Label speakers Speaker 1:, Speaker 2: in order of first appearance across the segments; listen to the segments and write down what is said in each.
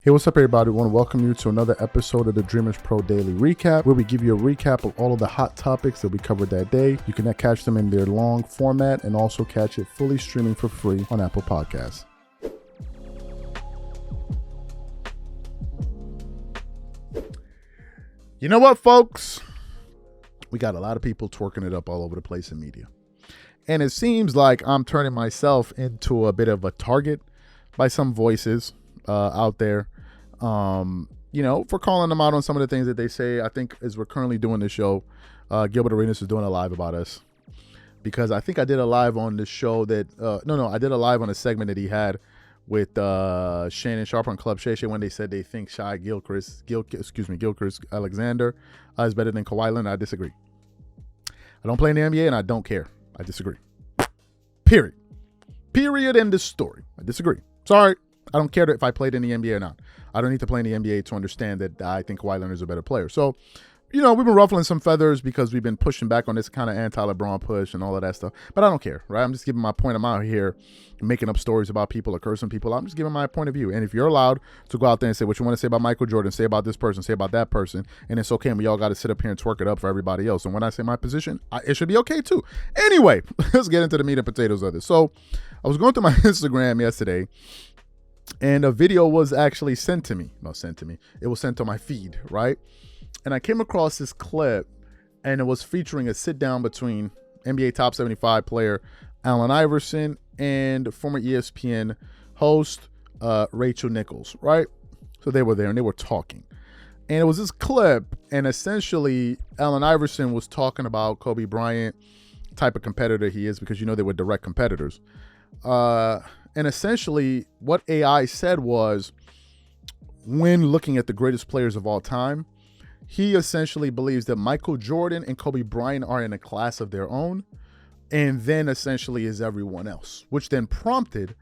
Speaker 1: Hey, what's up, everybody? I want to welcome you to another episode of the Dreamers Pro Daily Recap, where we give you a recap of all of the hot topics that we covered that day. You can catch them in their long format and also catch it fully streaming for free on Apple Podcasts. You know what, folks? We got a lot of people twerking it up all over the place in media. And it seems like I'm turning myself into a bit of a target by some voices out there, for calling them out on some of the things that they say. I think as we're currently doing this show, Gilbert Arenas is doing a live about us, because I think I did a live on this show that, I did a live on a segment that he had with Shannon Sharp on Club Shay Shay when they said they think Gilchrist Alexander is better than Kawhi Leonard. I disagree. I don't play in the NBA and I don't care. I disagree. Period. End of story. I disagree. Sorry. I don't care if I played in the NBA or not. I don't need to play in the NBA to understand that I think Kawhi Leonard is a better player. So, we've been ruffling some feathers because we've been pushing back on this kind of anti-LeBron push and all of that stuff. But I don't care, right? I'm just giving my point. I'm out here making up stories about people or cursing people. I'm just giving my point of view. And if you're allowed to go out there and say what you want to say about Michael Jordan, say about this person, say about that person, and it's okay, and we all got to sit up here and twerk it up for everybody else. And when I say my position, it should be okay too. Anyway, let's get into the meat and potatoes of this. So I was going through my Instagram yesterday, and a video was actually sent to me. It was sent to my feed, right? And I came across this clip, and it was featuring a sit-down between NBA Top 75 player Allen Iverson and former ESPN host Rachel Nichols, right? So they were there, and they were talking. And it was this clip, and essentially Allen Iverson was talking about Kobe Bryant, type of competitor he is, because they were direct competitors. And essentially what AI said was, when looking at the greatest players of all time, he essentially believes that Michael Jordan and Kobe Bryant are in a class of their own, and then essentially is everyone else, which then prompted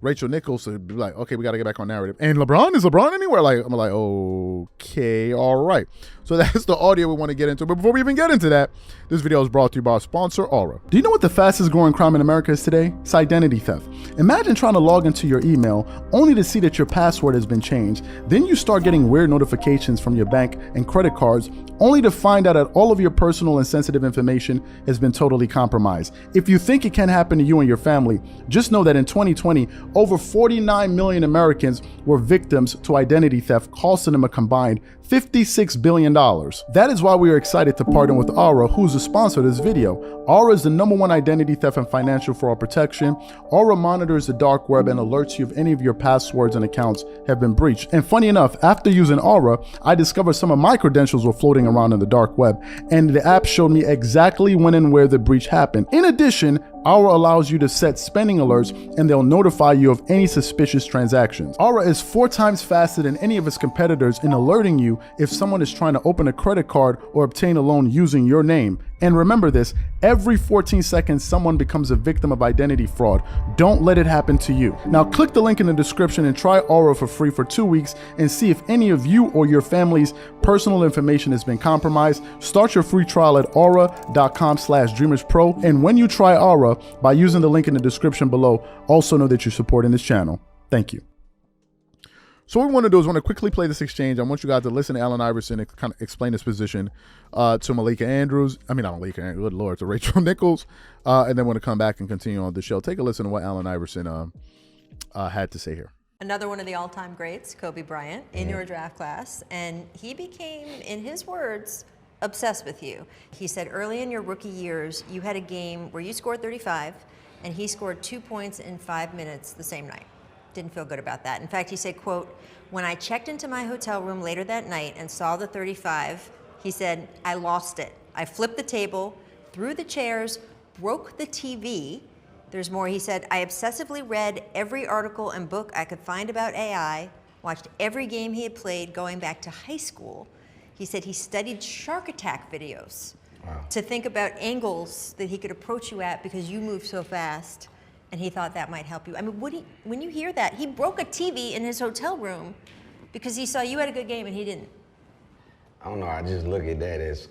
Speaker 1: Rachel Nichols to be like, okay, we got to get back on narrative. And LeBron? Is LeBron anywhere? I'm like, okay, all right. So that's the audio we want to get into. But before we even get into that, this video is brought to you by our sponsor, Aura. Do you know what the fastest growing crime in America is today? It's identity theft. Imagine trying to log into your email only to see that your password has been changed. Then you start getting weird notifications from your bank and credit cards, only to find out that all of your personal and sensitive information has been totally compromised. If you think it can happen to you and your family, just know that in 2020, over 49 million Americans were victims to identity theft, costing them a combined $56 billion. That is why we are excited to partner with Aura, who's the sponsor of this video. Aura is the #1 identity theft and financial fraud protection. Aura monitors the dark web and alerts you if any of your passwords and accounts have been breached. And funny enough, after using Aura, I discovered some of my credentials were floating around in the dark web, and the app showed me exactly when and where the breach happened. In addition, Aura allows you to set spending alerts, and they'll notify you of any suspicious transactions. Aura is 4 times faster than any of its competitors in alerting you if someone is trying to open a credit card or obtain a loan using your name. And remember this, every 14 seconds, someone becomes a victim of identity fraud. Don't let it happen to you. Now click the link in the description and try Aura for free for 2 weeks and see if any of you or your family's personal information has been compromised. Start your free trial at aura.com/dreamerspro. And when you try Aura, by using the link in the description below, also know that you're supporting this channel. Thank you. So what we want to do is quickly play this exchange. I want you guys to listen to Allen Iverson and kind of explain his position to Malika Andrews. I mean, not Malika Andrews, good Lord, to Rachel Nichols. And then want to come back and continue on the show. Take a listen to what Allen Iverson had to say here.
Speaker 2: Another one of the all-time greats, Kobe Bryant, in your draft class. And he became, in his words, obsessed with you. He said early in your rookie years, you had a game where you scored 35 and he scored 2 points in 5 minutes the same night. Didn't feel good about that. In fact, he said, quote, "When I checked into my hotel room later that night and saw the 35, he said, I lost it. I flipped the table, threw the chairs, broke the TV. There's more. He said, I obsessively read every article and book I could find about AI, watched every game he had played going back to high school. He said he studied shark attack videos to think about angles that he could approach you at because you move so fast, and he thought that might help you." I mean, when you hear that, he broke a TV in his hotel room because he saw you had a good game and he didn't.
Speaker 3: I don't know, I just look at that as,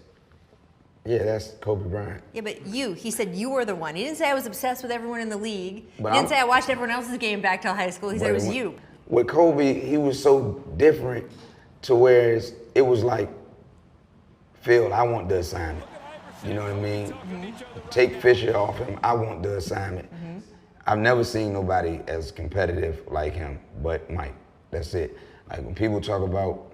Speaker 3: yeah, that's Kobe Bryant.
Speaker 2: Yeah, but he said you were the one. He didn't say I was obsessed with everyone in the league.
Speaker 3: But
Speaker 2: he didn't say I watched everyone else's game back till high school. He said it was you.
Speaker 3: with Kobe, he was so different to where it was like, Phil, I want the assignment. You know what I mean? Take Fisher off him, I want the assignment. I've never seen nobody as competitive like him but Mike. That's it. Like when people talk about,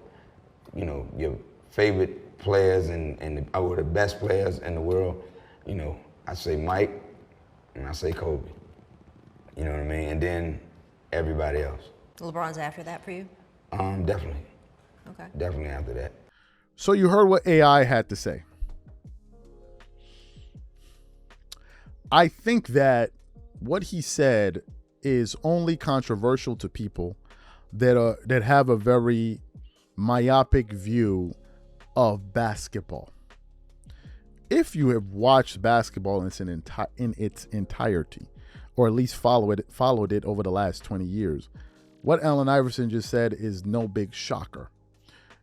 Speaker 3: you know, your favorite players or the best players in the world, you know, I say Mike and I say Kobe. You know what I mean? And then everybody else.
Speaker 2: LeBron's after that for you?
Speaker 3: Definitely.
Speaker 2: Okay.
Speaker 3: Definitely after that.
Speaker 1: So you heard what AI had to say. I think that what he said is only controversial to people that have a very myopic view of basketball. If you have watched basketball in its entirety, or at least followed it over the last 20 years, what Allen Iverson just said is no big shocker.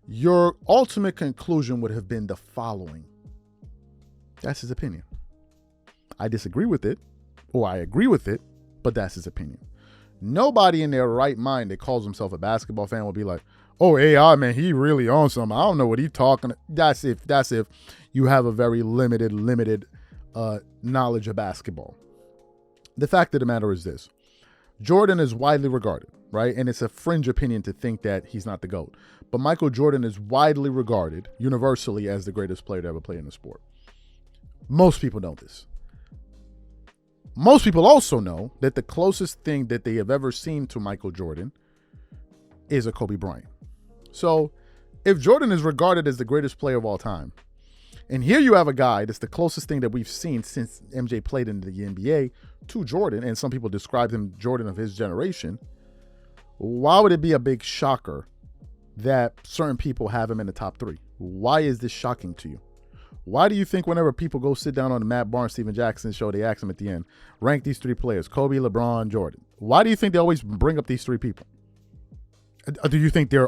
Speaker 1: Your ultimate conclusion would have been the following. That's his opinion. I disagree with it, or I agree with it, but that's his opinion. Nobody in their right mind that calls himself a basketball fan will be like, oh, AI, man, he really on something. I don't know what he's talking. That's if you have a very limited knowledge of basketball. The fact of the matter is this. Jordan is widely regarded, right? And it's a fringe opinion to think that he's not the GOAT. But Michael Jordan is widely regarded universally as the greatest player to ever play in the sport. Most people know this. Most people also know that the closest thing that they have ever seen to Michael Jordan is a Kobe Bryant. So if Jordan is regarded as the greatest player of all time, and here you have a guy that's the closest thing that we've seen since MJ played in the NBA to Jordan, and some people describe him Jordan of his generation, why would it be a big shocker that certain people have him in the top three? Why is this shocking to you? Why do you think whenever people go sit down on the Matt Barnes, Steven Jackson show, they ask them at the end, rank these three players, Kobe, LeBron, Jordan? Why do you think they always bring up these three people? Do you think do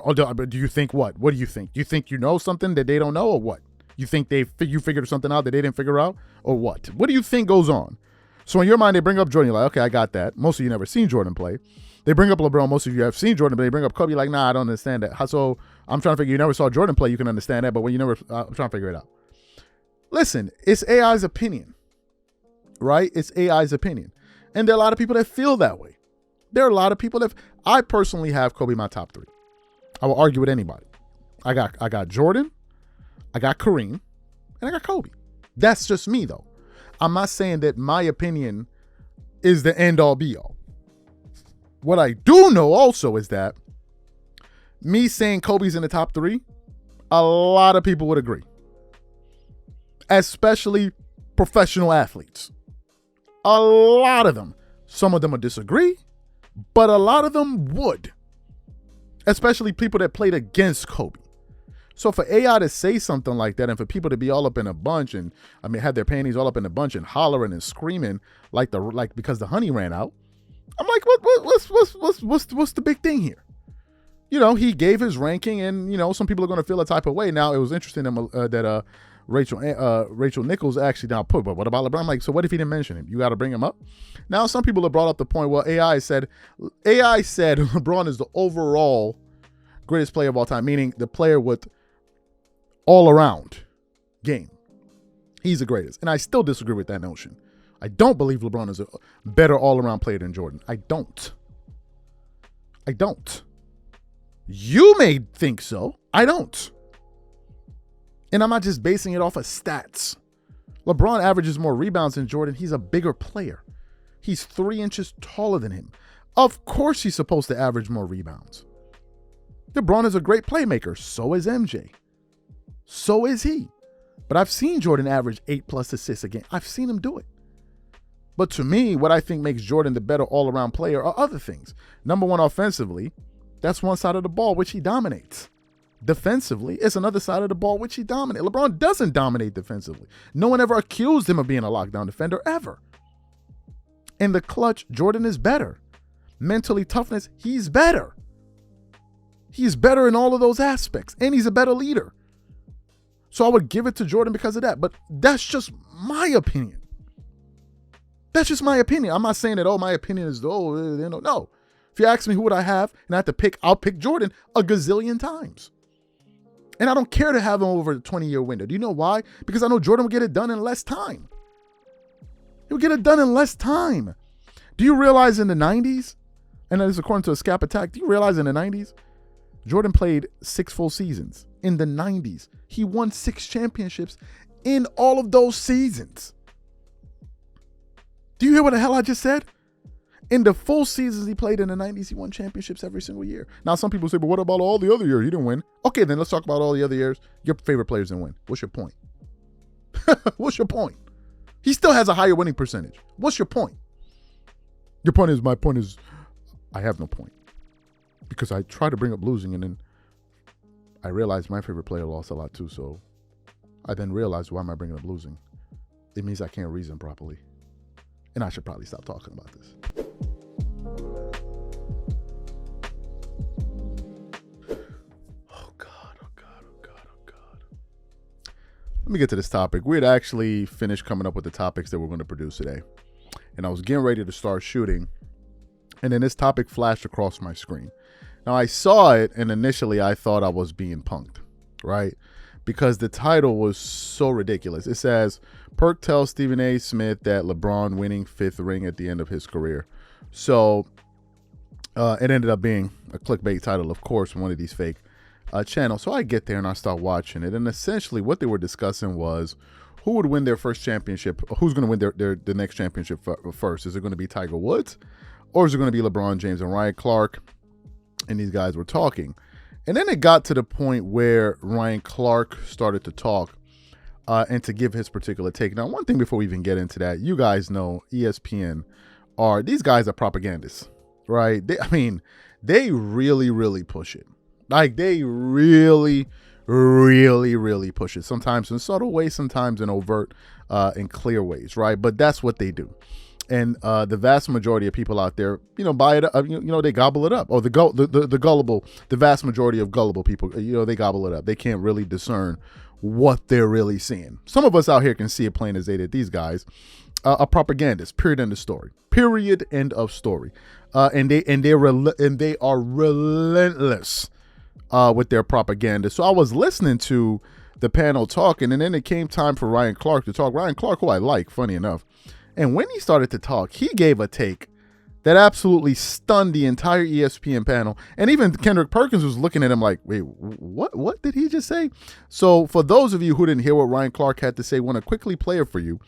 Speaker 1: you think what? What do you think? Do you think you know something that they don't know, or what? You think you figured something out that they didn't figure out, or what? What do you think goes on? So in your mind, they bring up Jordan, you're like, okay, I got that. Most of you never seen Jordan play. They bring up LeBron, most of you have seen Jordan, but they bring up Kobe, like, nah, I don't understand that. So I'm trying to figure, you never saw Jordan play, you can understand that, but when you never, I'm trying to figure it out. Listen, it's AI's opinion, right? It's AI's opinion. And there are a lot of people that feel that way. There are a lot of people that, I personally have Kobe in my top three. I will argue with anybody. I got Jordan, I got Kareem, and I got Kobe. That's just me, though. I'm not saying that my opinion is the end all be all. What I do know also is that me saying Kobe's in the top three, a lot of people would agree. Especially professional athletes. A lot of them. Some of them would disagree, but a lot of them would. Especially people that played against Kobe. So for AI to say something like that, and for people to be all up in a bunch and have their panties all up in a bunch and hollering and screaming like because the honey ran out, I'm like, what's the big thing here? You know, he gave his ranking, and you know, some people are going to feel a type of way. Now it was interesting that Rachel Nichols actually now put, but what about LeBron? I'm like, so what if he didn't mention him? You got to bring him up. Now some people have brought up the point. Well, AI said LeBron is the overall greatest player of all time, meaning the player with all around game. He's the greatest. And I still disagree with that notion. I don't believe LeBron is a better all around player than Jordan. I don't. You may think so. I don't. And I'm not just basing it off of stats. LeBron averages more rebounds than Jordan. He's a bigger player. He's 3 inches taller than him. Of course he's supposed to average more rebounds. LeBron is a great playmaker. So is MJ. So is he. But I've seen Jordan average 8+ assists a game. I've seen him do it. But to me, what I think makes Jordan the better all-around player are other things. Number one, offensively, that's one side of the ball which he dominates. Defensively, it's another side of the ball which he dominates. LeBron doesn't dominate defensively. No one ever accused him of being a lockdown defender, ever. In the clutch, Jordan is better. Mentally, toughness, he's better. He's better in all of those aspects, and he's a better leader. So I would give it to Jordan because of that, but that's just my opinion. That's just my opinion. I'm not saying that, my opinion is, no. If you ask me who would I have and I have to pick, I'll pick Jordan a gazillion times. And I don't care to have him over a 20-year window. Do you know why? Because I know Jordan will get it done in less time. He'll get it done in less time. Do you realize in the 90s, and this is according to a Scap Attack, do you realize in the 90s, Jordan played 6 full seasons. In the 90s, he won 6 championships in all of those seasons. Do you hear what the hell I just said? In the full seasons he played in the 90s, he won championships every single year. Now, some people say, but what about all the other years? He didn't win. Okay, then let's talk about all the other years. Your favorite players didn't win. What's your point? What's your point? He still has a higher winning percentage. What's your point? My point is, I have no point. Because I try to bring up losing, and then I realized my favorite player lost a lot too, so I then realized, why am I bringing up losing? It means I can't reason properly. And I should probably stop talking about this. Oh God. Let me get to this topic. We had actually finished coming up with the topics that we're going to produce today. And I was getting ready to start shooting. And then this topic flashed across my screen. Now, I saw it, and initially I thought I was being punked, right? Because the title was so ridiculous. It says, Perk tells Stephen A. Smith that LeBron winning 5th ring at the end of his career. So it ended up being a clickbait title, of course, from one of these fake channels. So I get there and I start watching it. And essentially what they were discussing was who would win their first championship, who's going to win their next championship first. Is it going to be Tiger Woods, or is it going to be LeBron James? And Ryan Clark and these guys were talking. And then it got to the point where Ryan Clark started to talk and to give his particular take. Now, one thing before we even get into that, you guys know ESPN these guys are propagandists, right? They really, really push it. Like, they really, really, really push it. Sometimes in subtle ways, sometimes in overt and clear ways, right? But that's what they do. And the vast majority of people out there, buy it up, they gobble it up. Or the gullible, the vast majority of gullible people, they gobble it up. They can't really discern what they're really seeing. Some of us out here can see it plain as day that these guys are propagandists. Period. End of story. Period. End of story. And they are relentless with their propaganda. So I was listening to the panel talking, and then it came time for Ryan Clark to talk. Ryan Clark, who I like, funny enough. And when he started to talk, he gave a take that absolutely stunned the entire ESPN panel. And even Kendrick Perkins was looking at him like, wait, what did he just say? So for those of you who didn't hear what Ryan Clark had to say, I want to quickly play it for you.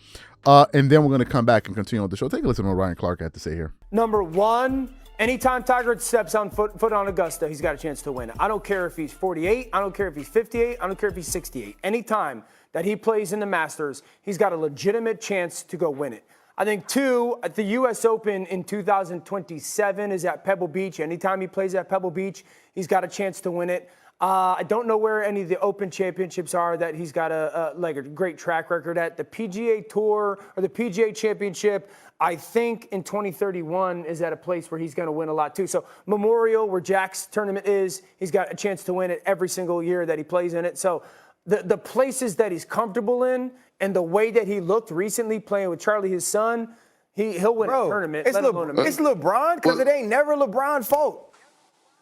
Speaker 1: And then we're going to come back and continue with the show. Take a listen to what Ryan Clark had to say here.
Speaker 4: Number one, anytime Tiger steps on foot on Augusta, he's got a chance to win. I don't care if he's 48. I don't care if he's 58. I don't care if he's 68. Anytime that he plays in the Masters, he's got a legitimate chance to go win it. I think, two, at the U.S. Open in 2027 is at Pebble Beach. Anytime he plays at Pebble Beach, he's got a chance to win it. I don't know where any of the Open championships are that he's got a great track record at. The PGA Tour or the PGA Championship, I think in 2031 is at a place where he's going to win a lot too. So Memorial, where Jack's tournament is, he's got a chance to win it every single year that he plays in it. So the places that he's comfortable in and the way that he looked recently playing with Charlie, his son, he'll win a tournament.
Speaker 5: It's LeBron because it ain't never LeBron's fault.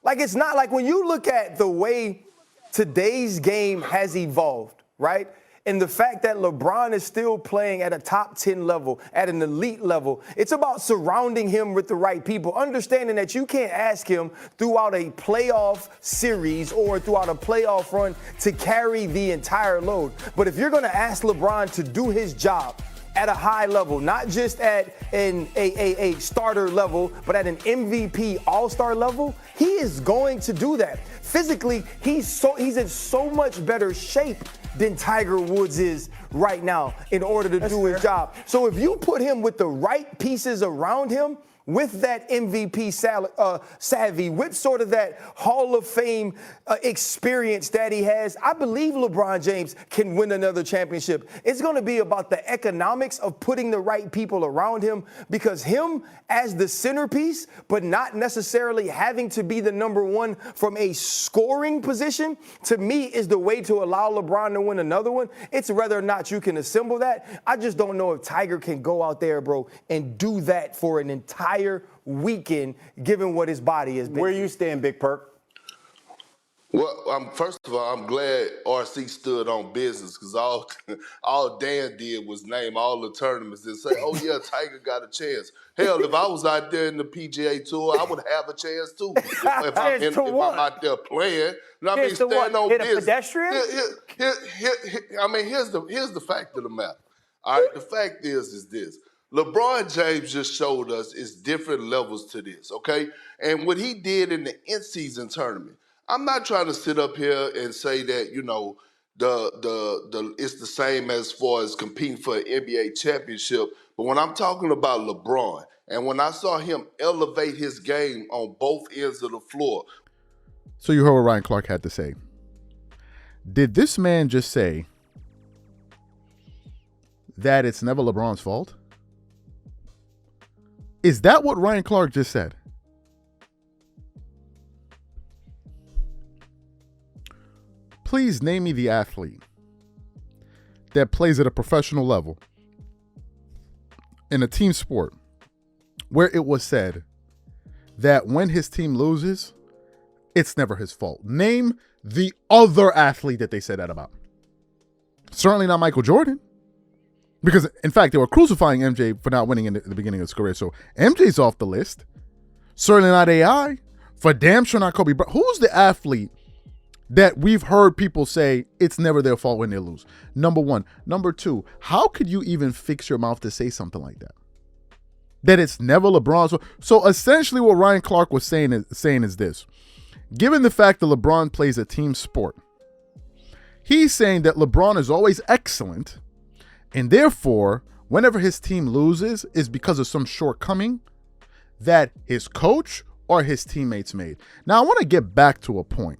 Speaker 5: Like, it's not like when you look at the way today's game has evolved, right? And the fact that LeBron is still playing at a top 10 level, at an elite level, it's about surrounding him with the right people, understanding that you can't ask him throughout a playoff series or throughout a playoff run to carry the entire load. But if you're going to ask LeBron to do his job at a high level, not just at a starter level, but at an MVP all-star level, he is going to do that. Physically, he's in so much better shape than Tiger Woods is right now in order to do his job. So if you put him with the right pieces around him, with that MVP savvy, with sort of that Hall of Fame experience that he has, I believe LeBron James can win another championship. It's going to be about the economics of putting the right people around him, because him as the centerpiece, but not necessarily having to be the number one from a scoring position, to me is the way to allow LeBron to win another one. It's whether or not you can assemble that. I just don't know if Tiger can go out there, bro, and do that for an entire entire weekend, given what his body has been.
Speaker 6: Where you stand, Big Perk?
Speaker 7: Well, first of all, I'm glad RC stood on business because all Dan did was name all the tournaments and say, "Oh yeah, Tiger got a chance." Hell, if I was out there in the PGA Tour, I would have a chance too. If I'm out there playing, I mean, stand on
Speaker 4: hit
Speaker 7: business.
Speaker 4: A pedestrian?
Speaker 7: Here's the fact of the matter. All right, the fact is this. LeBron James just showed us it's different levels to this, okay? And what he did in the in-season tournament, I'm not trying to sit up here and say that, you know, it's the same as far as competing for an NBA championship. But when I'm talking about LeBron, and when I saw him elevate his game on both ends of the floor.
Speaker 1: So you heard what Ryan Clark had to say. Did this man just say that it's never LeBron's fault? Is that what Ryan Clark just said? Please name me the athlete that plays at a professional level in a team sport where it was said that when his team loses, it's never his fault. Name the other athlete that they said that about. Certainly not Michael Jordan. Because, in fact, they were crucifying MJ for not winning in the beginning of his career. So MJ's off the list. Certainly not AI. For damn sure not Kobe Bryant. Who's the athlete that we've heard people say it's never their fault when they lose? Number one. Number two, how could you even fix your mouth to say something like that? That it's never LeBron's fault. So essentially what Ryan Clark was saying is this. Given the fact that LeBron plays a team sport, he's saying that LeBron is always excellent, and therefore, whenever his team loses is because of some shortcoming that his coach or his teammates made. Now, I want to get back to a point.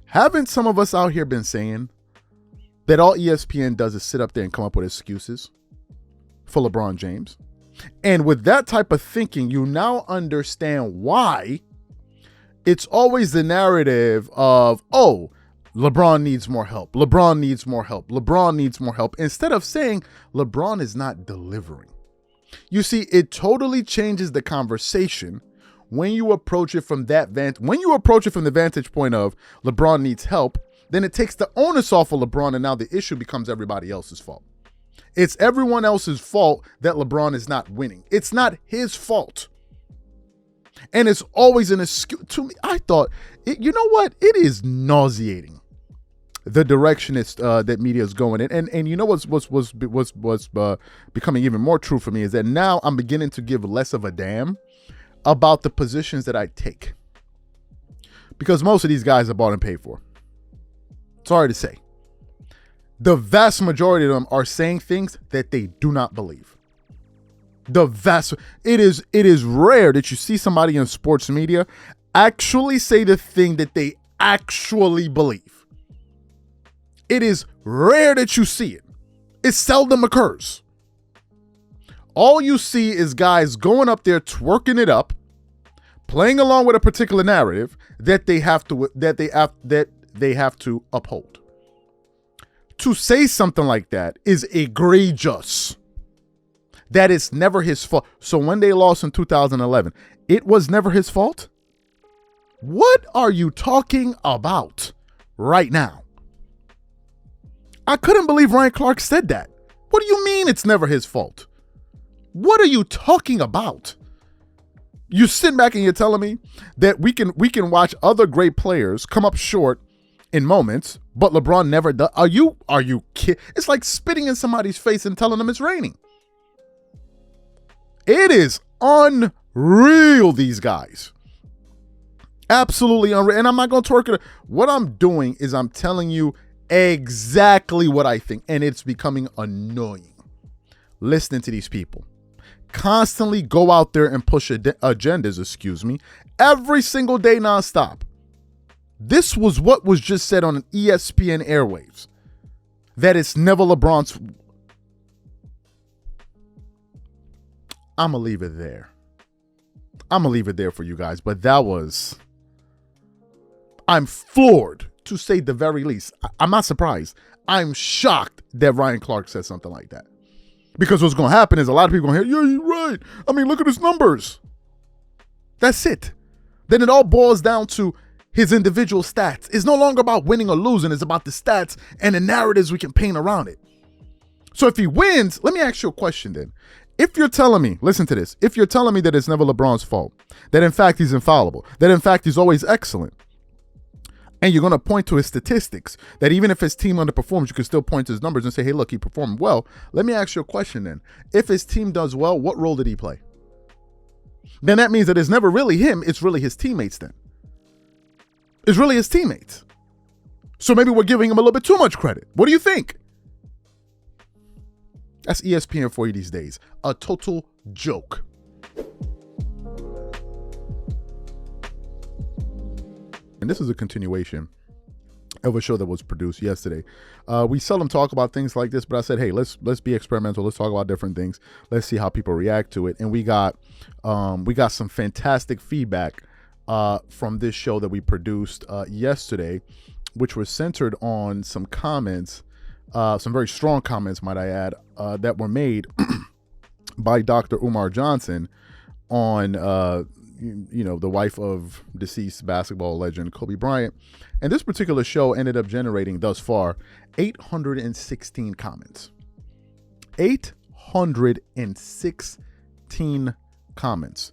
Speaker 1: Haven't some of us out here been saying that all ESPN does is sit up there and come up with excuses for LeBron James? And with that type of thinking, you now understand why it's always the narrative of, oh, LeBron needs more help. LeBron needs more help. LeBron needs more help. Instead of saying LeBron is not delivering. You see, it totally changes the conversation when you approach it from the vantage point of LeBron needs help, then it takes the onus off of LeBron, and now the issue becomes everybody else's fault. It's everyone else's fault that LeBron is not winning. It's not his fault. And it's always an excuse. To me, I thought, you know what? It is nauseating, the direction that media is going in. And you know what's becoming even more true for me is that now I'm beginning to give less of a damn about the positions that I take. Because most of these guys are bought and paid for. Sorry to say. The vast majority of them are saying things that they do not believe. It is rare that you see somebody in sports media actually say the thing that they actually believe. It is rare that you see it. It seldom occurs. All you see is guys going up there twerking it up, playing along with a particular narrative that they have to uphold. To say something like that is egregious. That it's never his fault. So when they lost in 2011, it was never his fault? What are you talking about right now? I couldn't believe Ryan Clark said that. What do you mean it's never his fault? What are you talking about? You sit back and you're telling me that we can watch other great players come up short in moments, but LeBron never does. Are you kidding? It's like spitting in somebody's face and telling them it's raining. It is unreal, these guys. Absolutely unreal. And I'm not going to twerk it. What I'm doing is I'm telling you exactly what I think. And it's becoming annoying listening to these people constantly go out there and push agendas, every single day nonstop. This was what was just said on an ESPN airwaves. That it's never LeBron's. I'm going to leave it there. I'm going to leave it there for you guys. But I'm floored, to say the very least. I'm not surprised. I'm shocked that Ryan Clark said something like that. Because what's going to happen is a lot of people going to hear, yeah, you're right. I mean, look at his numbers. That's it. Then it all boils down to his individual stats. It's no longer about winning or losing. It's about the stats and the narratives we can paint around it. So if he wins, let me ask you a question then. If you're telling me, listen to this, if you're telling me that it's never LeBron's fault, that in fact he's infallible, that in fact he's always excellent, and you're going to point to his statistics, that even if his team underperforms, you can still point to his numbers and say, hey, look, he performed well. Let me ask you a question then. If his team does well, what role did he play? Then that means that it's never really him, it's really his teammates then. It's really his teammates. So maybe we're giving him a little bit too much credit. What do you think? That's ESPN for you these days. A total joke. And this is a continuation of a show that was produced yesterday. We seldom talk about things like this, but I said, hey, let's be experimental. Let's talk about different things. Let's see how people react to it. And we got some fantastic feedback from this show that we produced yesterday, which was centered on some comments, some very strong comments, might I add, that were made by Dr. Umar Johnson on the wife of deceased basketball legend Kobe Bryant. And this particular show ended up generating thus far 816 comments. 816 comments.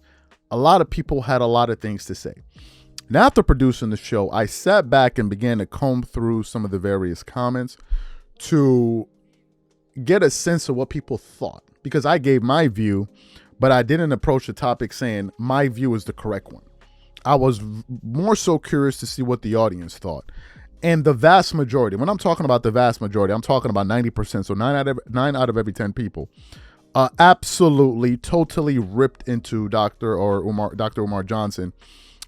Speaker 1: A lot of people had a lot of things to say. Now, after producing the show, I sat back and began to comb through some of the various comments to get a sense of what people thought, because I gave my view, but I didn't approach the topic saying my view is the correct one. I was more so curious to see what the audience thought. And the vast majority, when I'm talking about the vast majority, I'm talking about 90%, so 9 out of every 10 people, absolutely, totally ripped into Dr. Umar Johnson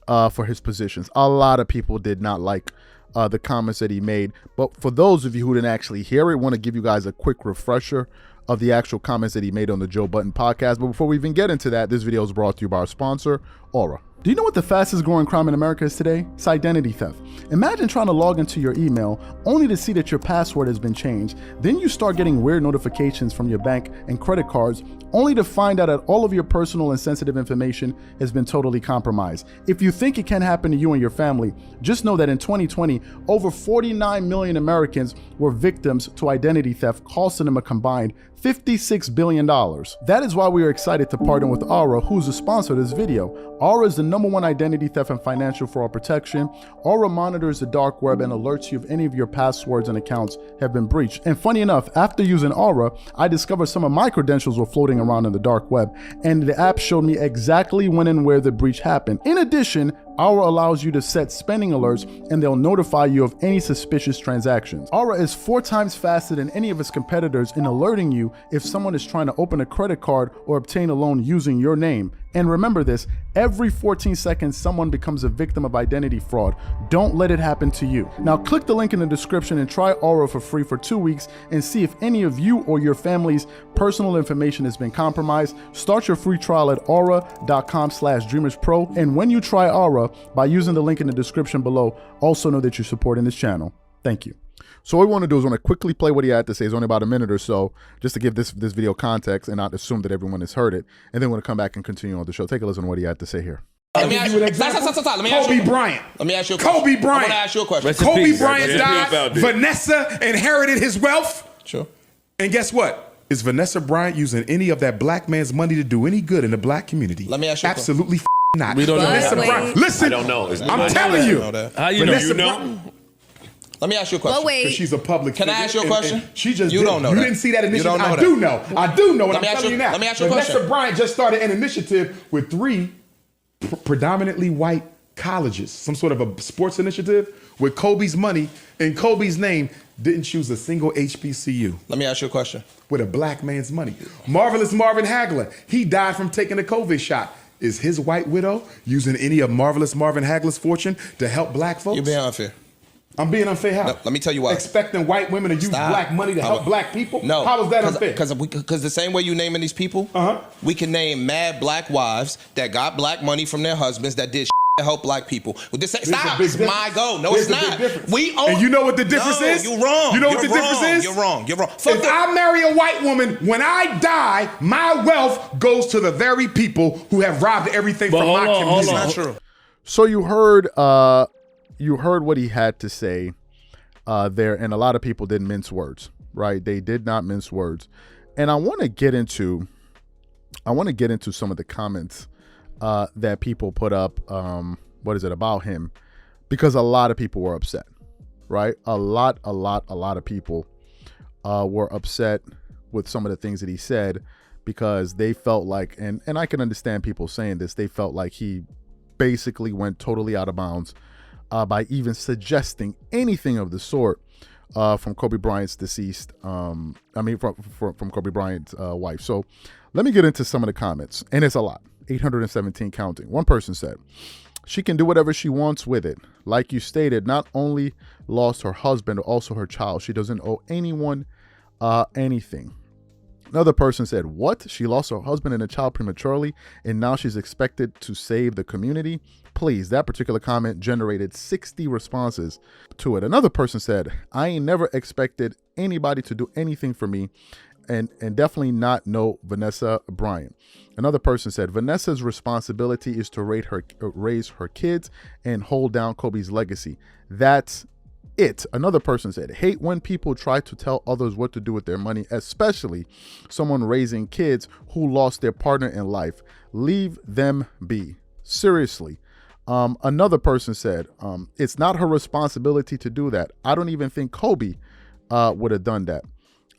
Speaker 1: for his positions. A lot of people did not like the comments that he made. But for those of you who didn't actually hear it, I want to give you guys a quick refresher of the actual comments that he made on the Joe Budden podcast. But before we even get into that, this video is brought to you by our sponsor, Aura. Do you know what the fastest growing crime in America is today? It's identity theft. Imagine trying to log into your email only to see that your password has been changed. Then you start getting weird notifications from your bank and credit cards only to find out that all of your personal and sensitive information has been totally compromised. If you think it can happen to you and your family, just know that in 2020, over 49 million Americans were victims to identity theft, costing them a combined $56 billion. That is why we are excited to partner with Aura, who's the sponsor of this video. Aura is the #1 identity theft and financial fraud protection. Aura monitors the dark web and alerts you if any of your passwords and accounts have been breached. And funny enough, after using Aura, I discovered some of my credentials were floating around in the dark web, and the app showed me exactly when and where the breach happened. In addition, Aura allows you to set spending alerts, and they'll notify you of any suspicious transactions. Aura is 4 times faster than any of its competitors in alerting you if someone is trying to open a credit card or obtain a loan using your name. And remember this, every 14 seconds, someone becomes a victim of identity fraud. Don't let it happen to you. Now click the link in the description and try Aura for free for 2 weeks and see if any of you or your family's personal information has been compromised. Start your free trial at aura.com/DreamersPro. And when you try Aura, by using the link in the description below, also know that you're supporting this channel. Thank you. So what we want to do is want to quickly play what he had to say. It's only about a minute or so, just to give this video context and not assume that everyone has heard it. And then we're going to come back and continue on the show. Take a listen to what he had to say here.
Speaker 6: Let me ask you an example. Kobe Bryant.
Speaker 8: Let me ask you a
Speaker 6: question.
Speaker 8: Kobe
Speaker 6: Bryant.
Speaker 8: I want to ask you a question.
Speaker 6: Kobe Bryant died. Vanessa inherited his wealth.
Speaker 8: Sure.
Speaker 6: And guess what? Is Vanessa Bryant using any of that black man's money to do any good in the black community?
Speaker 8: Let me ask you a question.
Speaker 6: Absolutely not.
Speaker 8: We don't know
Speaker 6: Vanessa
Speaker 8: that.
Speaker 6: Bryant. Listen,
Speaker 9: I don't know.
Speaker 6: I'm telling you.
Speaker 9: How you know? You know?
Speaker 8: Let me ask you a question.
Speaker 2: But wait.
Speaker 6: Because she's a public
Speaker 8: Can I
Speaker 6: figure,
Speaker 8: ask you a question?
Speaker 6: and she just
Speaker 8: You don't know
Speaker 6: You
Speaker 8: that.
Speaker 6: didn't see that
Speaker 8: You
Speaker 6: initiative.
Speaker 8: don't know
Speaker 6: I
Speaker 8: that.
Speaker 6: do know. I do know what I'm
Speaker 8: Let me ask
Speaker 6: telling
Speaker 8: you-
Speaker 6: you now.
Speaker 8: let me ask you a
Speaker 6: Vanessa
Speaker 8: question.
Speaker 6: Bryant just started an initiative with 3 predominantly white colleges, some sort of a sports initiative with Kobe's money and Kobe's name. Didn't choose a single HBCU.
Speaker 8: Let me ask you a question.
Speaker 6: With a black man's money. Marvelous Marvin Hagler, he died from taking a COVID shot. Is his white widow using any of Marvelous Marvin Hagler's fortune to help black folks?
Speaker 8: You're being unfair.
Speaker 6: I'm being unfair how?
Speaker 8: No, let me tell you why.
Speaker 6: Expecting white women to use black money to help black people?
Speaker 8: No.
Speaker 6: How is that unfair?
Speaker 8: Because the same way you naming these people, we can name mad black wives that got black money from their husbands that did to help black people. With this,
Speaker 6: There's
Speaker 8: stop.
Speaker 6: a big
Speaker 8: It's my
Speaker 6: difference.
Speaker 8: goal. No,
Speaker 6: There's
Speaker 8: it's
Speaker 6: a big
Speaker 8: not.
Speaker 6: difference.
Speaker 8: We own.
Speaker 6: And you know what the difference is?
Speaker 8: You're wrong.
Speaker 6: You know what
Speaker 8: You're
Speaker 6: the difference
Speaker 8: wrong.
Speaker 6: is?
Speaker 8: You're wrong. You're wrong.
Speaker 6: If I marry a white woman, when I die, my wealth goes to the very people who have robbed everything from my community.
Speaker 8: It's not true.
Speaker 1: So you heard what he had to say there, and a lot of people didn't mince words, right? They did not mince words. And I want to get into some of the comments that people put up about him, because a lot of people were upset, right? A lot of people were upset with some of the things that he said, because they felt like, and I can understand people saying this, they felt like he basically went totally out of bounds by even suggesting anything of the sort from Kobe Bryant's deceased, from Kobe Bryant's wife. So let me get into some of the comments, and it's a lot, 817 counting. One person said, she can do whatever she wants with it. Like you stated, not only lost her husband, but also her child. She doesn't owe anyone anything. Another person said, what? She lost her husband and a child prematurely, and now she's expected to save the community? Please, that particular comment generated 60 responses to it. Another person said, I ain't never expected anybody to do anything for me, and definitely not no Vanessa Bryant. Another person said, Vanessa's responsibility is to raise her kids and hold down Kobe's legacy. That's it. Another person said, hate when people try to tell others what to do with their money, especially someone raising kids who lost their partner in life. Leave them be. Seriously. Another person said, it's not her responsibility to do that. I don't even think Kobe would have done that.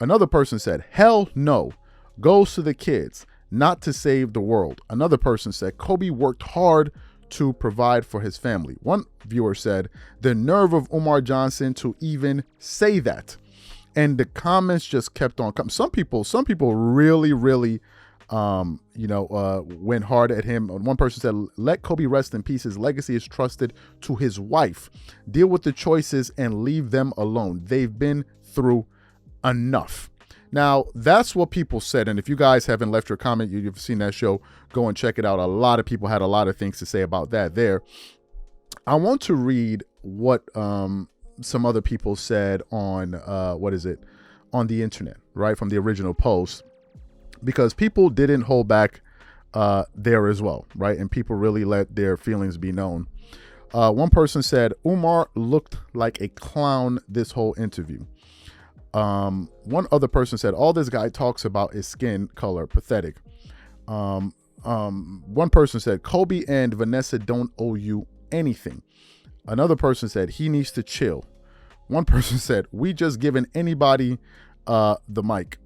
Speaker 1: Another person said, hell no, goes to the kids, not to save the world. Another person said, Kobe worked hard to provide for his family. One viewer said, the nerve of Umar Johnson to even say that. And the comments just kept on coming. Some people really went hard at him. One person said, let Kobe rest in peace. His legacy is trusted to his wife. Deal with the choices and leave them alone. They've been through enough. Now, that's what people said. And if you guys haven't left your comment, you've seen that show, go and check it out. A lot of people had a lot of things to say about that there. I want to read what some other people said on, on the internet, right? From the original post, because people didn't hold back there as well, right? And people really let their feelings be known. One person said, Umar looked like a clown this whole interview. One other person said, all this guy talks about is skin color, pathetic. One person said, Kobe and Vanessa don't owe you anything. Another person said, he needs to chill. One person said, we just giving anybody the mic.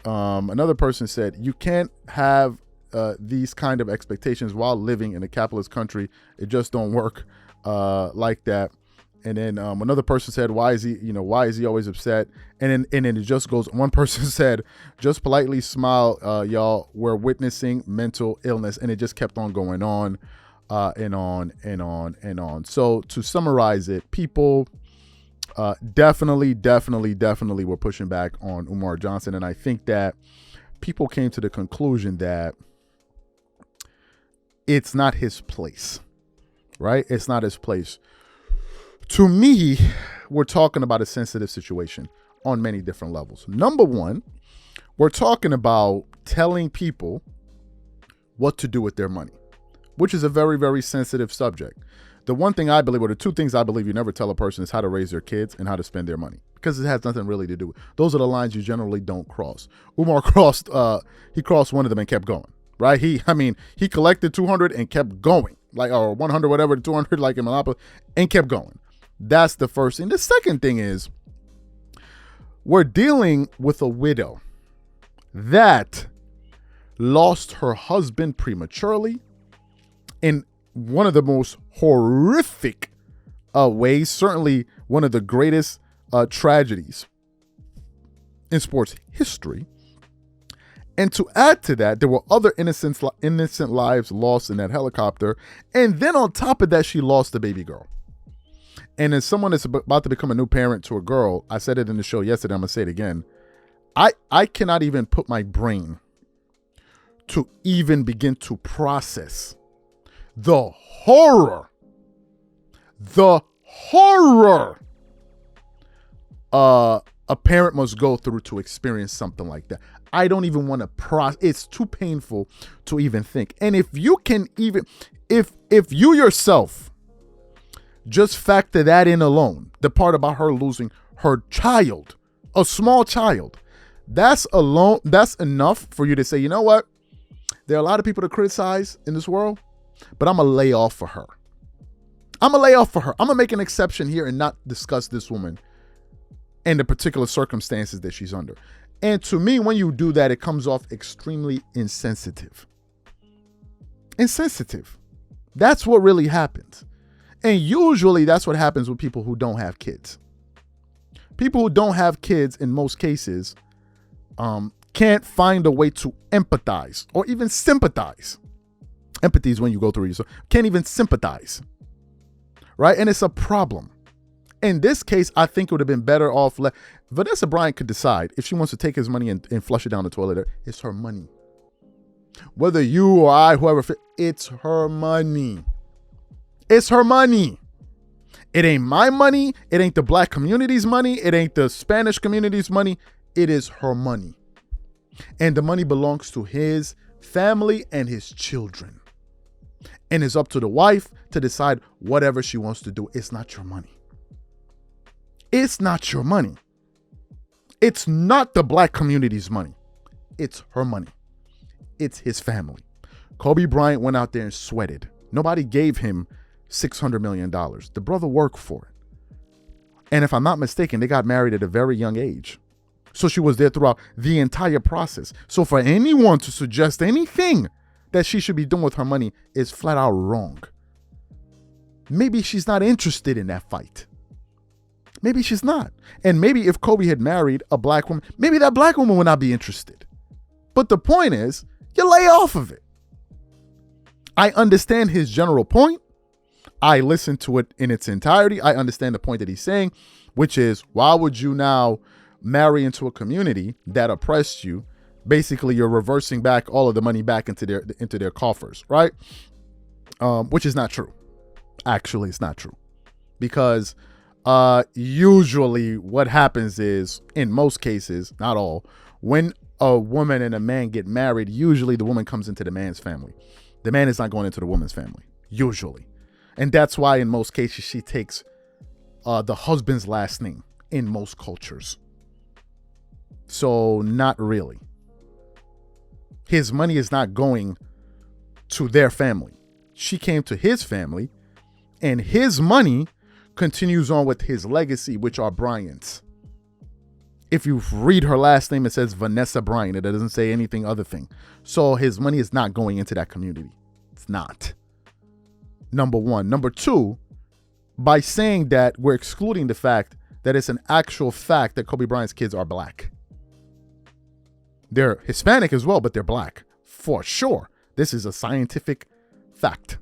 Speaker 1: Another person said, you can't have these kind of expectations while living in a capitalist country. It just don't work like that. And then another person said, why is he always upset? And then it just goes, one person said, just politely smile, y'all, we're witnessing mental illness. And it just kept on going on and on and on and on. So to summarize it, people definitely were pushing back on Umar Johnson. And I think that people came to the conclusion that it's not his place, right? It's not his place. To me, we're talking about a sensitive situation on many different levels. Number one, we're talking about telling people what to do with their money, which is a very, very sensitive subject. The one thing I believe, or the two things I believe you never tell a person, is how to raise their kids and how to spend their money, because it has nothing really to do with. Those are the lines you generally don't cross. Umar crossed one of them and kept going, right? He collected 200 and kept going, or 100, whatever, 200, like in Monopoly, and kept going. That's the first thing. The second thing is, we're dealing with a widow that lost her husband prematurely in one of the most horrific ways, certainly one of the greatest tragedies in sports history. And to add to that, there were other innocent lives lost in that helicopter. And then on top of that, she lost a baby girl. And as someone that's about to become a new parent to a girl, I said it in the show yesterday, I'm going to say it again. I cannot even put my brain to even begin to process the horror the horror a parent must go through to experience something like that. I don't even want to process. It's too painful to even think. And if you can even, if you yourself just factor that in alone, the part about her losing her child, a small child, that's enough for you to say, you know what? There are a lot of people to criticize in this world, but I'm going to lay off for her. I'm going to make an exception here and not discuss this woman and the particular circumstances that she's under. And to me, when you do that, it comes off extremely insensitive. Insensitive. That's what really happens. And usually that's what happens with people who don't have kids. People who don't have kids, in most cases, can't find a way to empathize or even sympathize. Empathy is when you go through yourself. Can't even sympathize. Right? And it's a problem. In this case, I think it would have been better off. Vanessa Bryant could decide if she wants to take his money and flush it down the toilet. It's her money. Whether you or I, whoever, it's her money. It's her money. It ain't my money. It ain't the black community's money. It ain't the Spanish community's money. It is her money. And the money belongs to his family and his children. And it's up to the wife to decide whatever she wants to do. It's not your money. It's not your money. It's not the black community's money. It's her money. It's his family. Kobe Bryant went out there and sweated. Nobody gave him $600 million. The brother worked for it. And if I'm not mistaken, they got married at a very young age. So she was there throughout the entire process. So for anyone to suggest anything that she should be doing with her money is flat out wrong. Maybe she's not interested in that fight. Maybe she's not. And maybe if Kobe had married a black woman, maybe that black woman would not be interested. But the point is, you lay off of it. I understand his general point. I listened to it in its entirety. I understand the point that he's saying, which is, why would you now marry into a community that oppressed you? Basically, you're reversing back all of the money back into their coffers, right? Which is not true. Actually, it's not true. Because usually what happens is, in most cases, not all, when a woman and a man get married, usually the woman comes into the man's family. The man is not going into the woman's family, usually. And that's why in most cases she takes the husband's last name in most cultures. So not really. His money is not going to their family. She came to his family, and his money continues on with his legacy, which are Bryant's. If you read her last name, it says Vanessa Bryant. It doesn't say anything other thing. So his money is not going into that community. It's not. Number one. Number two, by saying that, we're excluding the fact that it's an actual fact that Kobe Bryant's kids are black. They're Hispanic as well, but they're black. For sure. This is a scientific fact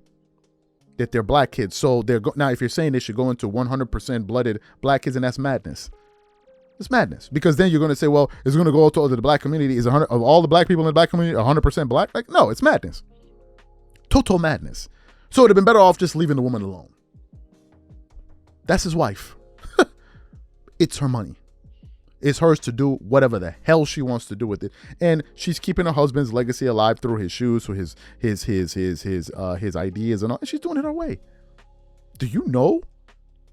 Speaker 1: that they're black kids. So now if you're saying they should go into 100% blooded black kids, and that's madness. It's madness, because then you're going to say, well, it's going to go to the black community. Is 100 of all the black people in the black community 100% black? Like, no, it's madness. Total madness. So it'd have been better off just leaving the woman alone. That's his wife. It's her money. It's hers to do whatever the hell she wants to do with it. And she's keeping her husband's legacy alive through his shoes, through his ideas and all. And she's doing it her way. Do you know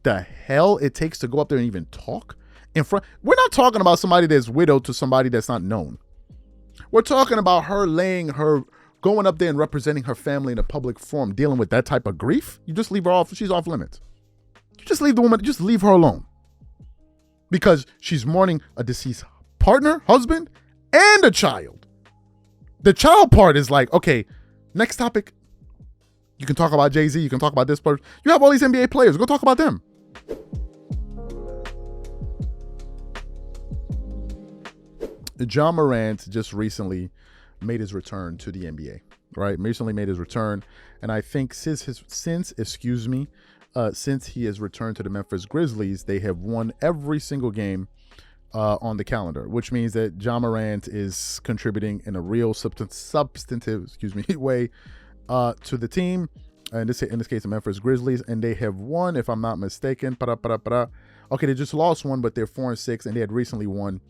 Speaker 1: the hell it takes to go up there and even talk in front? We're not talking about somebody that's widowed to somebody that's not known. We're talking about her going up there and representing her family in a public forum, dealing with that type of grief. You just leave her off. She's off limits. You just leave the woman. Just leave her alone. Because she's mourning a deceased partner, husband, and a child. The child part is like, okay, next topic. You can talk about Jay-Z. You can talk about this person. You have all these NBA players. Go talk about them. Ja Morant just recently made his return to the NBA, right? Recently made his return. And I think since he has returned to the Memphis Grizzlies, they have won every single game on the calendar, which means that Ja Morant is contributing in a real substantive way to the team. in this case, the Memphis Grizzlies, and they have won, if I'm not mistaken. Okay, they just lost one, but they're 4-6, and they had recently won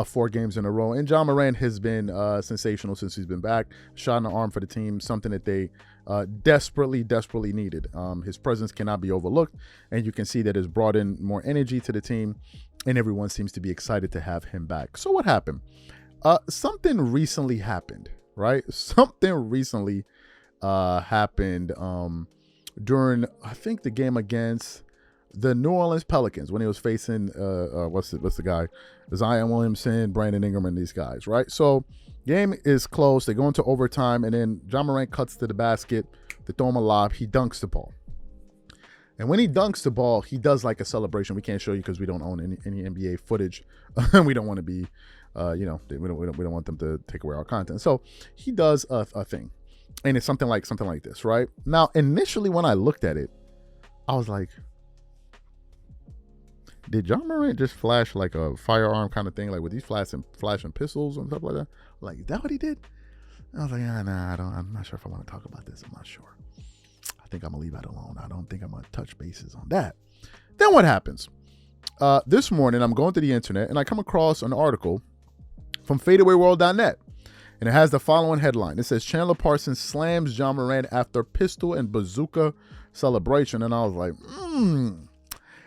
Speaker 1: 4 games in a row. And Ja Morant has been sensational since he's been back. Shot in the arm for the team, something that they desperately needed. His presence cannot be overlooked, and you can see that it's brought in more energy to the team, and everyone seems to be excited to have him back. So what happened? Something recently happened, right? Something recently happened during, I think, the game against the New Orleans Pelicans when he was facing what's the guy, Zion Williamson, Brandon Ingram, and these guys, right? So game is close. They go into overtime, and then Ja Morant cuts to the basket. They throw him a lob. He dunks the ball. And when he dunks the ball, he does like a celebration. We can't show you because we don't own any NBA footage. We don't want to be, we don't want them to take away our content. So he does a thing, and it's something like this, right? Now, initially when I looked at it, I was like, did Ja Morant just flash like a firearm kind of thing, like with these flashing pistols and stuff like that? Like, is that what he did? And I was like, I'm not sure if I want to talk about this. I'm not sure. I think I'm gonna leave that alone. I don't think I'm gonna touch bases on that. Then what happens? This morning, I'm going to the internet and I come across an article from fadeawayworld.net, and it has the following headline. It says, Chandler Parsons slams Ja Morant after pistol and bazooka celebration. And I was like,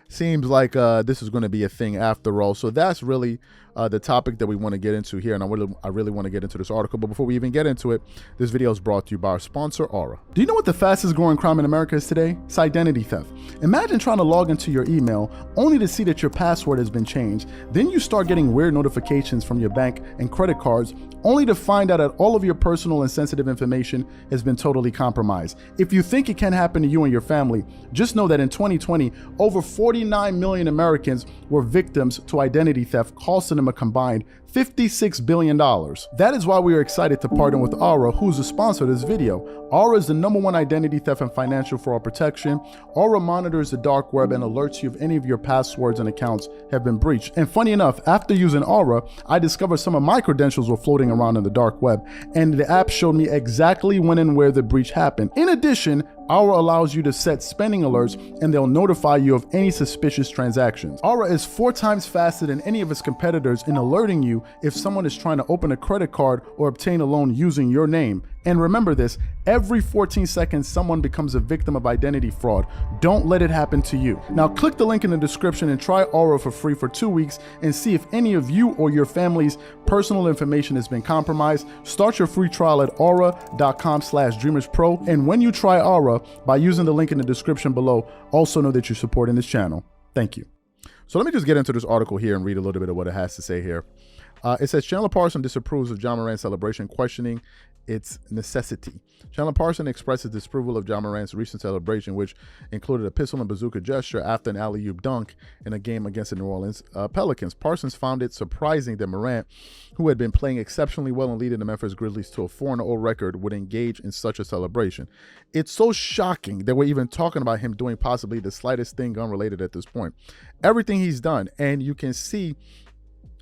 Speaker 1: seems like this is going to be a thing after all. So that's really the topic that we want to get into here, and I really want to get into this article. But before we even get into it, this video is brought to you by our sponsor, Aura. Do you know what the fastest growing crime in America is today? It's identity theft. Imagine trying to log into your email only to see that your password has been changed. Then you start getting weird notifications from your bank and credit cards, only to find out that all of your personal and sensitive information has been totally compromised. If you think it can happen to you and your family, just know that in 2020, over 49 million Americans were victims to identity theft, costing them a combined $56 billion. That is why we are excited to partner with Aura, who's the sponsor of this video. Aura is the #1 identity theft and financial fraud protection. Aura monitors the dark web and alerts you if any of your passwords and accounts have been breached. And funny enough, after using Aura, I discovered some of my credentials were floating around in the dark web, and the app showed me exactly when and where the breach happened. In addition, Aura allows you to set spending alerts, and they'll notify you of any suspicious transactions. Aura is 4 times faster than any of its competitors in alerting you if someone is trying to open a credit card or obtain a loan using your name. And remember this, every 14 seconds, someone becomes a victim of identity fraud. Don't let it happen to you. Now click the link in the description and try Aura for free for 2 weeks and see if any of you or your family's personal information has been compromised. Start your free trial at aura.com/DREAMERSPRO. And when you try Aura, by using the link in the description below, also know that you're supporting this channel. Thank you. So let me just get into this article here and read a little bit of what it has to say here. It says, Chandler Parsons disapproves of Ja Morant's celebration, questioning its necessity. Chandler Parsons expresses disapproval of Ja Morant's recent celebration, which included a pistol and bazooka gesture after an alley-oop dunk in a game against the New Orleans Pelicans. Parsons found it surprising that Morant, who had been playing exceptionally well and leading the Memphis Grizzlies to a 4-0 record, would engage in such a celebration. It's so shocking that we're even talking about him doing possibly the slightest thing unrelated at this point. Everything he's done, and you can see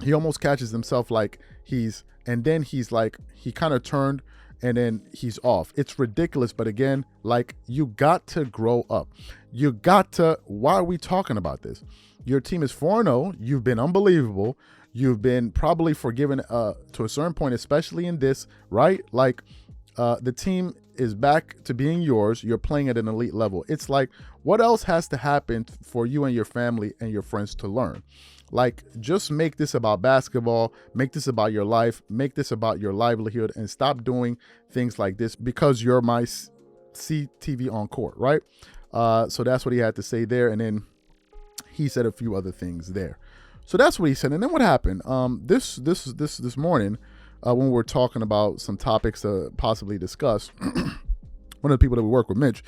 Speaker 1: he almost catches himself like he kind of turned and then he's off. It's ridiculous. But again, like, you got to grow up. You got to, why are we talking about this? Your team is 4-0. You've been unbelievable. You've been probably forgiven to a certain point, especially in this, right? Like, the team is back to being yours. You're playing at an elite level. It's like, what else has to happen for you and your family and your friends to learn? Like, just make this about basketball, make this about your life, make this about your livelihood, and stop doing things like this because you're my CTV on court, right? So that's what he had to say there. And then he said a few other things there. So that's what he said. And then what happened? This morning, when we were talking about some topics to possibly discuss, one of the people that we work with, Mitch,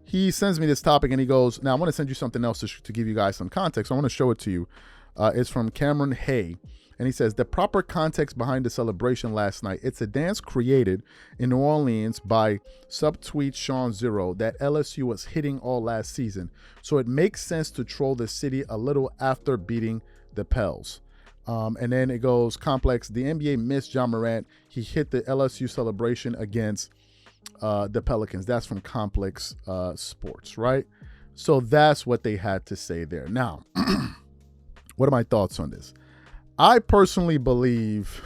Speaker 1: he sends me this topic and he goes, now I want to send you something else to give you guys some context. I want to show it to you. It's from Cameron Hay, and he says, the proper context behind the celebration last night. It's a dance created in New Orleans by subtweet Sean Zero that LSU was hitting all last season. So it makes sense to troll the city a little after beating the Pels. And then it goes complex. The NBA missed Ja Morant. He hit the LSU celebration against the Pelicans. That's from Complex Sports, right? So that's what they had to say there. Now, what are my thoughts on this? I personally believe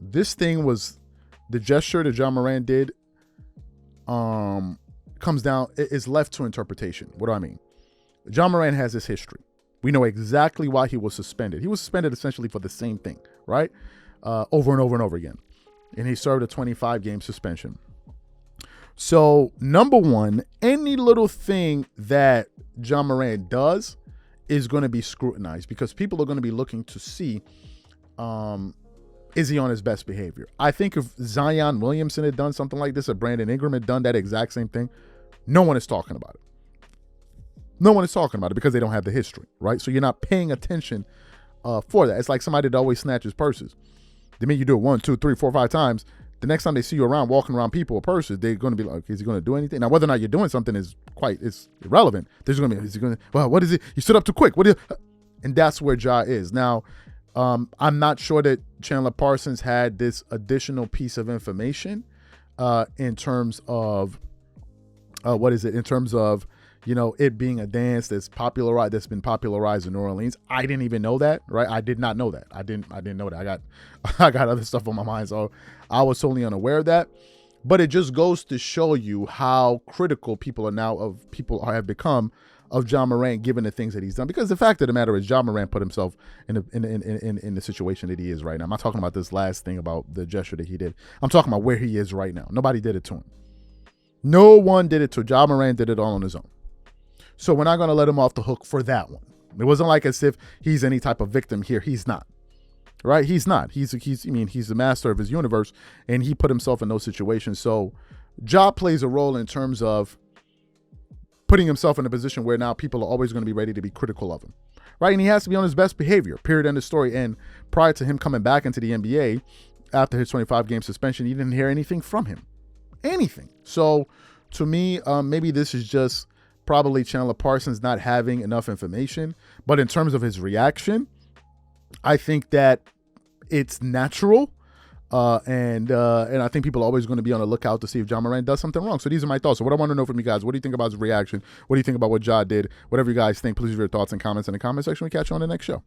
Speaker 1: this thing was the gesture that John Morant did comes down, is left to interpretation. What do I mean? John Morant has this history. We know exactly why he was suspended. He was suspended essentially for the same thing, right? Over and over and over again. And he served a 25-game suspension. So, number one, any little thing that John Morant does is going to be scrutinized because people are going to be looking to see, is he on his best behavior? I think if Zion Williamson had done something like this, or Brandon Ingram had done that exact same thing, no one is talking about it. No one is talking about it because they don't have the history, right? So you're not paying attention for that. It's like somebody that always snatches purses. The minute you do it 1, 2, 3, 4, 5 times, the next time they see you around walking around people with purses, they're going to be like, is he going to do anything? Now, whether or not you're doing something is it's irrelevant. They're just going to be, is he going to, well, what is it? You stood up too quick. And that's where Ja is. Now, I'm not sure that Chandler Parsons had this additional piece of information in terms of, in terms of, it being a dance that's been popularized in New Orleans. I didn't even know that, right? I did not know that. I didn't know that. I got other stuff on my mind, so I was totally unaware of that. But it just goes to show you how critical people have become of John Morant, given the things that he's done. Because the fact of the matter is, John Morant put himself in the situation that he is right now. I'm not talking about this last thing about the gesture that he did. I'm talking about where he is right now. Nobody did it to him. No one did it to him. John Morant did it all on his own. So we're not going to let him off the hook for that one. It wasn't like as if he's any type of victim here. He's not. Right? He's not. He's the master of his universe, and he put himself in those situations. So Ja plays a role in terms of putting himself in a position where now people are always going to be ready to be critical of him. Right? And he has to be on his best behavior, period, end of story. And prior to him coming back into the NBA after his 25-game suspension, you didn't hear anything from him. Anything. So to me, maybe this is just probably Chandler Parsons not having enough information. But in terms of his reaction, I think that it's natural. And I think people are always going to be on the lookout to see if John Morant does something wrong. So these are my thoughts. So what I want to know from you guys, what do you think about his reaction? What do you think about what Ja did? Whatever you guys think, please leave your thoughts and comments in the comment section. We catch you on the next show.